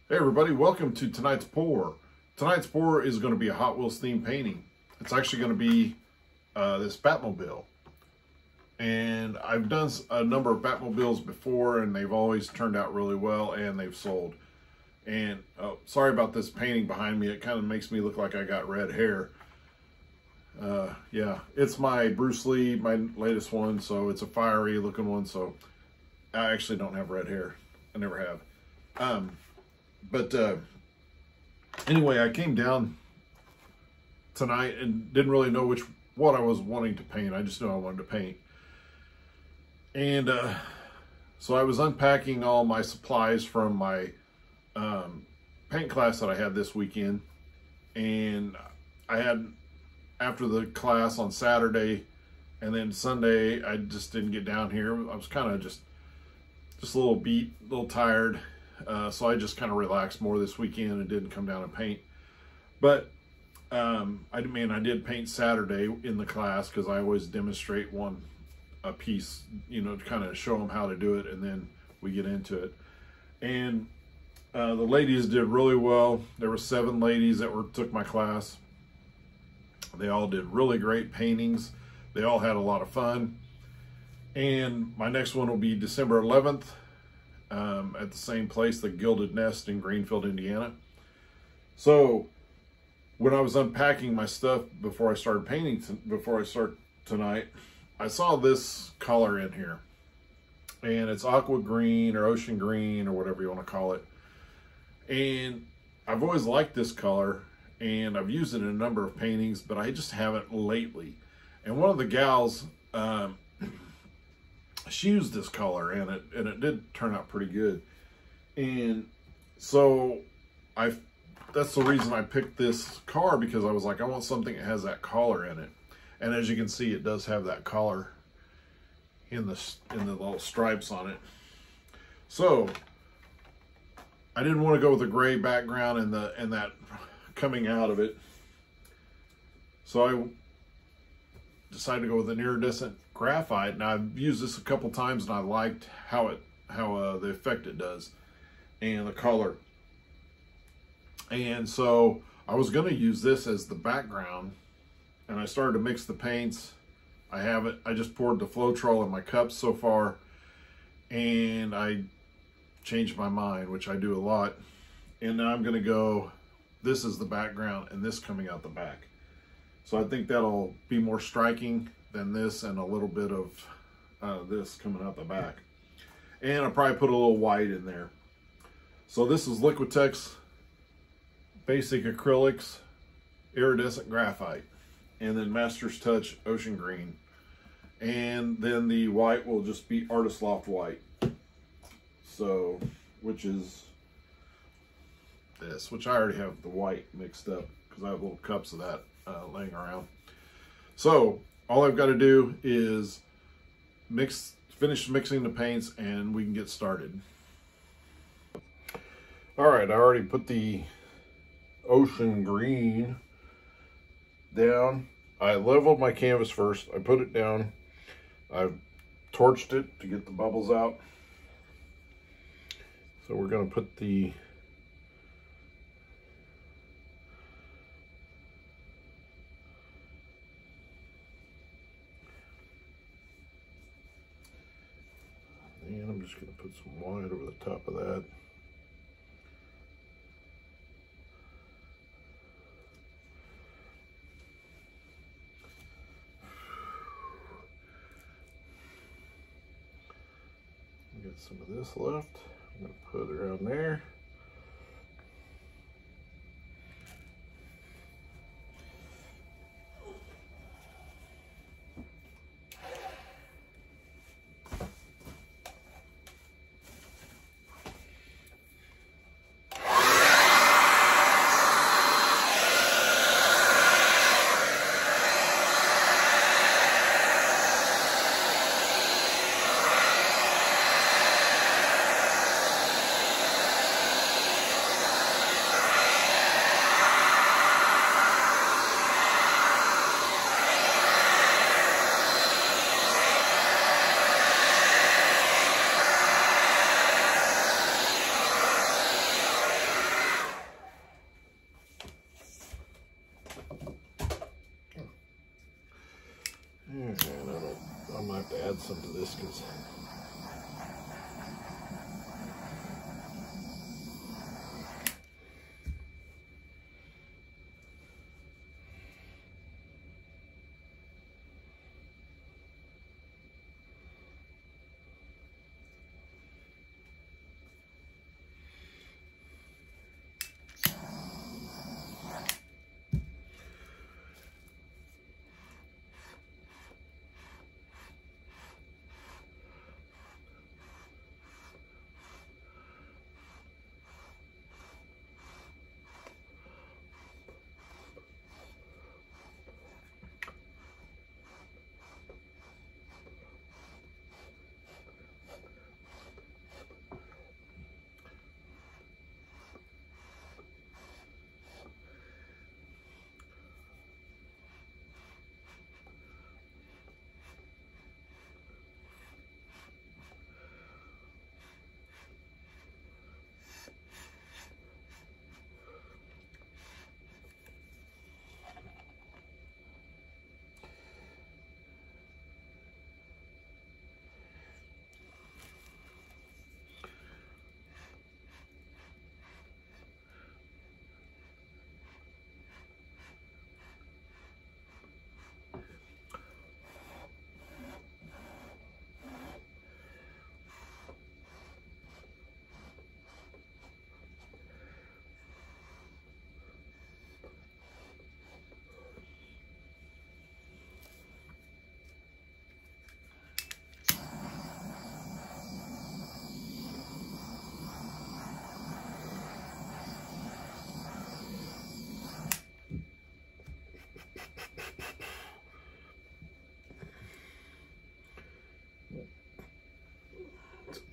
Hey everybody, welcome to tonight's pour. Tonight's pour is going to be a Hot Wheels themed painting. It's actually going to be this Batmobile. And I've done a number of Batmobiles before and they've always turned out really well and they've sold. And sorry about this painting behind me, it kind of makes me look like I got red hair. Yeah, it's my Bruce Lee, my latest one, so it's a fiery looking one, so I actually don't have red hair. I never have. Anyway, I came down tonight and didn't really know what I was wanting to paint. I just knew I wanted to paint. And so I was unpacking all my supplies from my paint class that I had this weekend. And I had, after the class on Saturday and then Sunday, I just didn't get down here. I was kind of just a little beat, a little tired. So I just kind of relaxed more this weekend and didn't come down and paint. But I did paint Saturday in the class because I always demonstrate a piece, you know, to kind of show them how to do it, and then we get into it. And the ladies did really well. There were 7 ladies that took my class. They all did really great paintings. They all had a lot of fun. And my next one will be December 11th. At the same place, the Gilded Nest in Greenfield, Indiana. So when I was unpacking my stuff before I started painting, before I start tonight, I saw this color in here, and it's aqua green or ocean green or whatever you want to call it. And I've always liked this color, and I've used it in a number of paintings, but I just haven't lately. And one of the gals, she used this color and it did turn out pretty good. And so that's the reason I picked this car, because I was like, I want something that has that collar in it. And as you can see, it does have that collar in the little stripes on it. So I didn't want to go with a gray background and that coming out of it. So I decided to go with an iridescent graphite. Now I've used this a couple times and I liked how the effect it does and the color. And so I was going to use this as the background, and I started to mix the paints. I just poured the Floetrol in my cups so far, and I changed my mind, which I do a lot. And now I'm going to go, this is the background and this coming out the back. So I think that'll be more striking than this, and a little bit of this coming out the back. And I'll probably put a little white in there. So this is Liquitex Basic Acrylics Iridescent Graphite, and then Master's Touch Ocean Green. And then the white will just be Artist Loft White. So, which is this, which I already have the white mixed up because I have little cups of that laying around. So all I've got to do is finish mixing the paints and we can get started. All right, I already put the ocean green down. I leveled my canvas first. I put it down. I've torched it to get the bubbles out. So we're going to put the and I'm just going to put some white over the top of that. Got some of this left. I'm going to put it around there. And I might have to add some to this because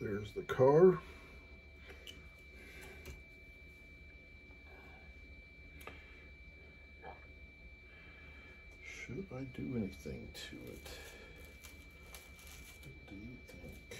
there's the car. Should I do anything to it? What do you think?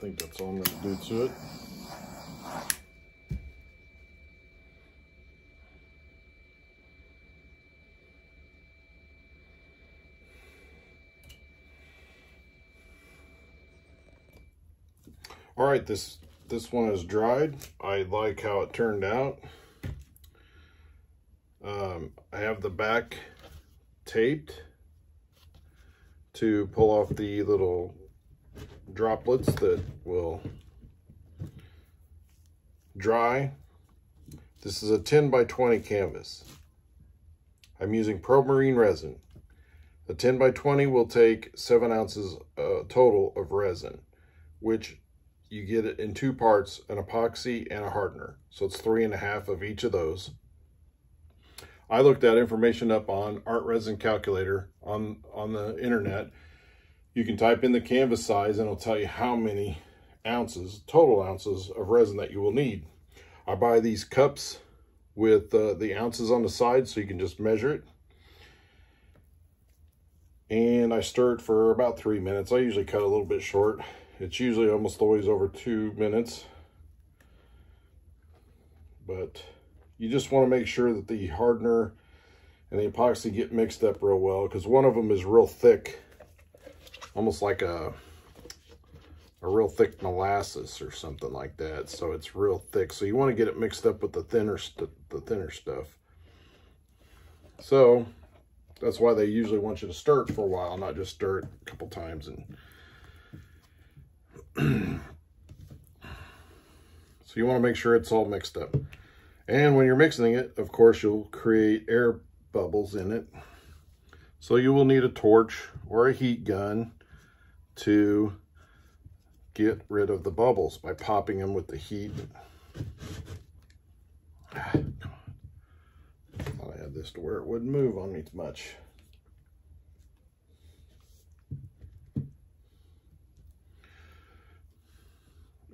think that's all I'm going to do to it. All right, this one is dried. I like how it turned out. I have the back taped to pull off the little droplets that will dry. This is a 10 by 20 canvas. I'm using Pro Marine resin. The 10 by 20 will take 7 ounces total of resin, which you get it in 2 parts, an epoxy and a hardener. So it's 3.5 of each of those. I looked that information up on Art Resin Calculator on the internet. You can type in the canvas size and it'll tell you how many ounces, total ounces of resin that you will need. I buy these cups with the ounces on the side so you can just measure it. And I stir it for about 3 minutes. I usually cut a little bit short. It's usually almost always over 2 minutes. But you just want to make sure that the hardener and the epoxy get mixed up real well, because one of them is real thick, almost like a real thick molasses or something like that. So it's real thick. So you want to get it mixed up with the thinner stuff. So that's why they usually want you to stir it for a while, not just stir it a couple times. And so you want to make sure it's all mixed up. And when you're mixing it, of course, you'll create air bubbles in it. So you will need a torch or a heat gun to get rid of the bubbles by popping them with the heat. Come on. I thought I had this to where it wouldn't move on me too much.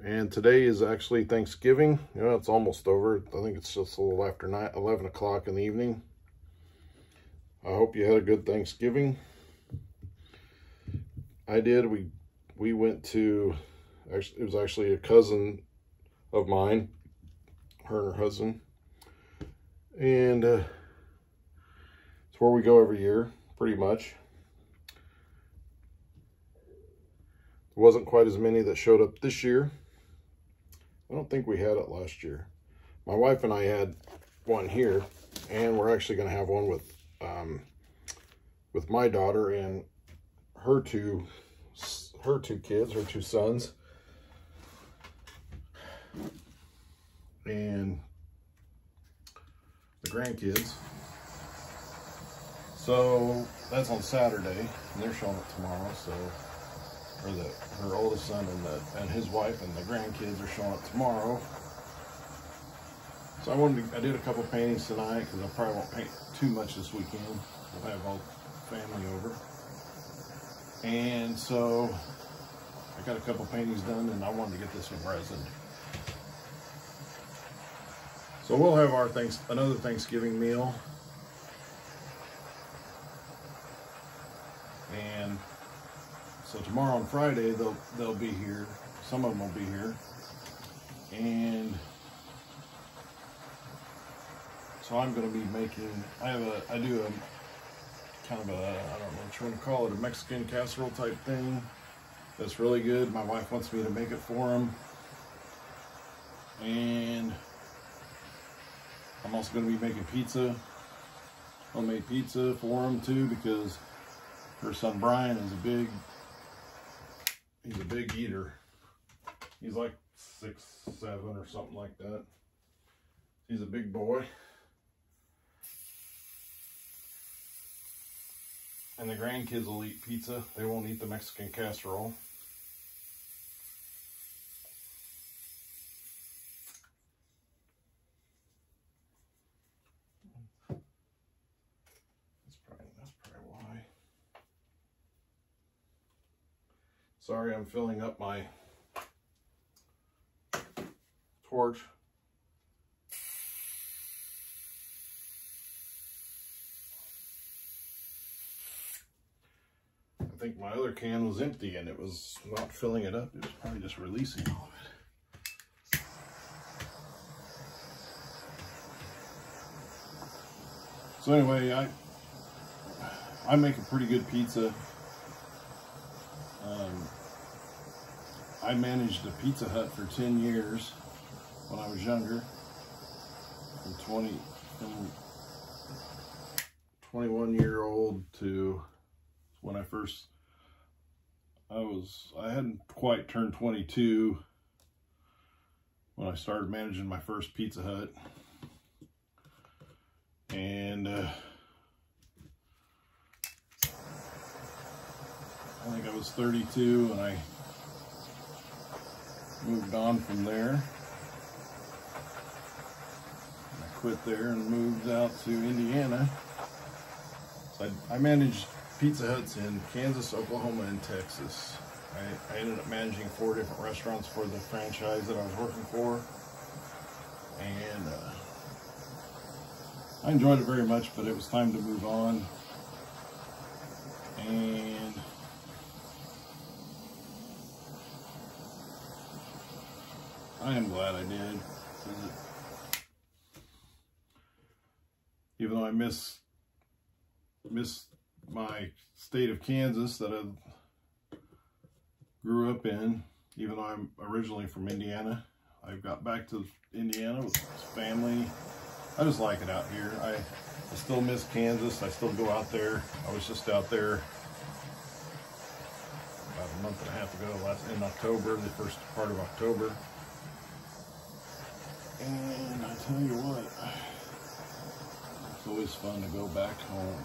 And today is actually Thanksgiving. You know, it's almost over. I think it's just a little after 11 o'clock in the evening. I hope you had a good Thanksgiving. I did. We went to, actually, it was actually a cousin of mine, her and her husband. And it's where we go every year, pretty much. There wasn't quite as many that showed up this year. I don't think we had it last year. My wife and I had one here, and we're actually going to have one with my daughter and her two kids, her 2 sons, and the grandkids. So that's on Saturday, and they're showing up tomorrow. So. Her oldest son and his wife and the grandkids are showing up tomorrow. So I did a couple paintings tonight, because I probably won't paint too much this weekend. We'll have all family over. And so I got a couple paintings done, and I wanted to get this one resined. So we'll have our another Thanksgiving meal. And so tomorrow on Friday, they'll be here. Some of them will be here. And so I'm going to be making, I do a kind of a, I don't know what you want to call it, a Mexican casserole type thing. That's really good. My wife wants me to make it for them. And I'm also going to be making pizza, homemade pizza for them too, because her son Brian is he's a big eater. He's like 6'7" or something like that. He's a big boy. And the grandkids will eat pizza. They won't eat the Mexican casserole. That's probably why. Sorry, I'm filling up my torch. I think my other can was empty and it was not filling it up. It was probably just releasing all of it. So anyway, I make a pretty good pizza. I managed a Pizza Hut for 10 years when I was younger, from 21-year-old to when I hadn't quite turned 22 when I started managing my first Pizza Hut. And I think I was 32 and I moved on from there. I quit there and moved out to Indiana. So I managed Pizza Huts in Kansas, Oklahoma, and Texas. I ended up managing 4 different restaurants for the franchise that I was working for. And I enjoyed it very much, but it was time to move on. And I am glad I did. Even though I miss my state of Kansas that I grew up in, even though I'm originally from Indiana, I got back to Indiana with family. I just like it out here. I still miss Kansas. I still go out there. I was just out there about a month and a half ago, in October, the first part of October. And I tell you what, it's always fun to go back home.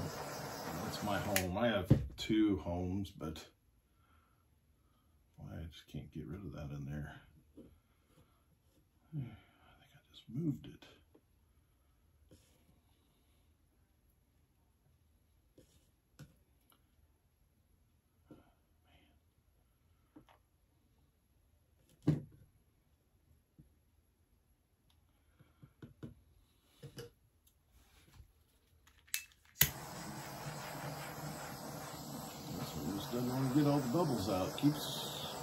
That's my home. I have 2 homes, but boy, I just can't get rid of that in there. I think I just moved it. Doesn't want to get all the bubbles out. Keeps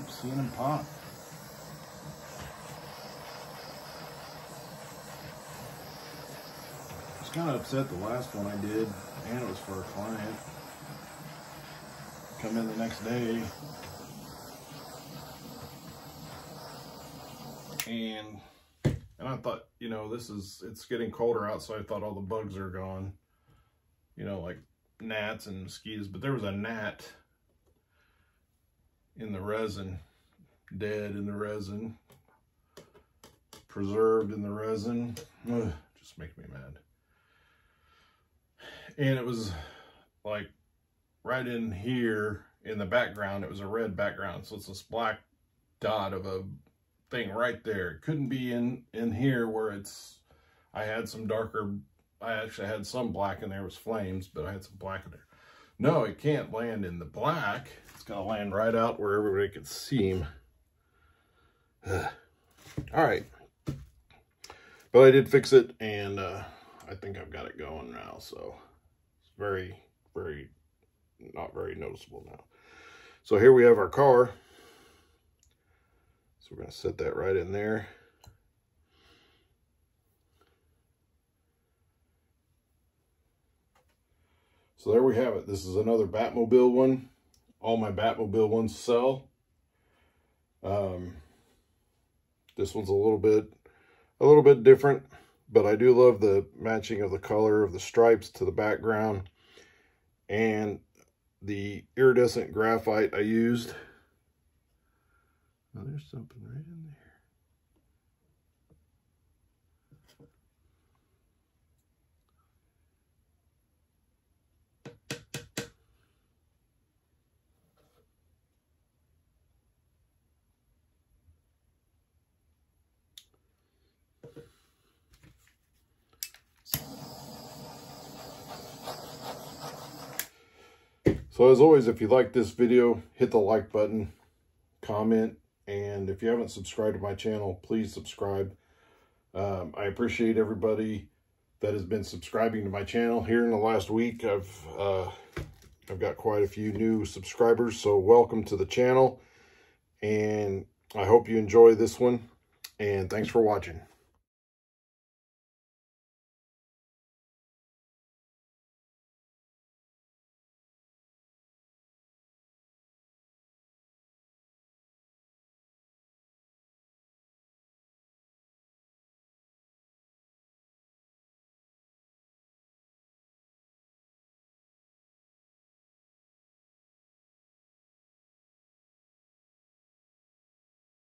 seeing them pop. I was kind of upset the last one I did, and it was for a client. Come in the next day, and I thought, you know, it's getting colder out, so I thought all the bugs are gone. You know, like gnats and mosquitoes, but there was a gnat in the resin, dead in the resin, preserved in the resin. Ugh, just makes me mad. And it was like right in here in the background, it was a red background, so it's this black dot of a thing right there. It couldn't be in here where I had some darker. I actually had some black in there, it was flames, but I had some black in there. No, it can't land in the black. It's got to land right out where everybody can see him. All right. But I did fix it, and I think I've got it going now, so it's very, very, not very noticeable now. So here we have our car. So we're going to set that right in there. So there we have it. This is another Batmobile one. All my Batmobile ones sell. This one's a little bit different, but I do love the matching of the color of the stripes to the background and the iridescent graphite I used. Oh, there's something right in there. So as always, if you like this video, hit the like button, comment, and if you haven't subscribed to my channel, please subscribe. I appreciate everybody that has been subscribing to my channel. Here in the last week, I've I've got quite a few new subscribers, so welcome to the channel. And I hope you enjoy this one. And thanks for watching.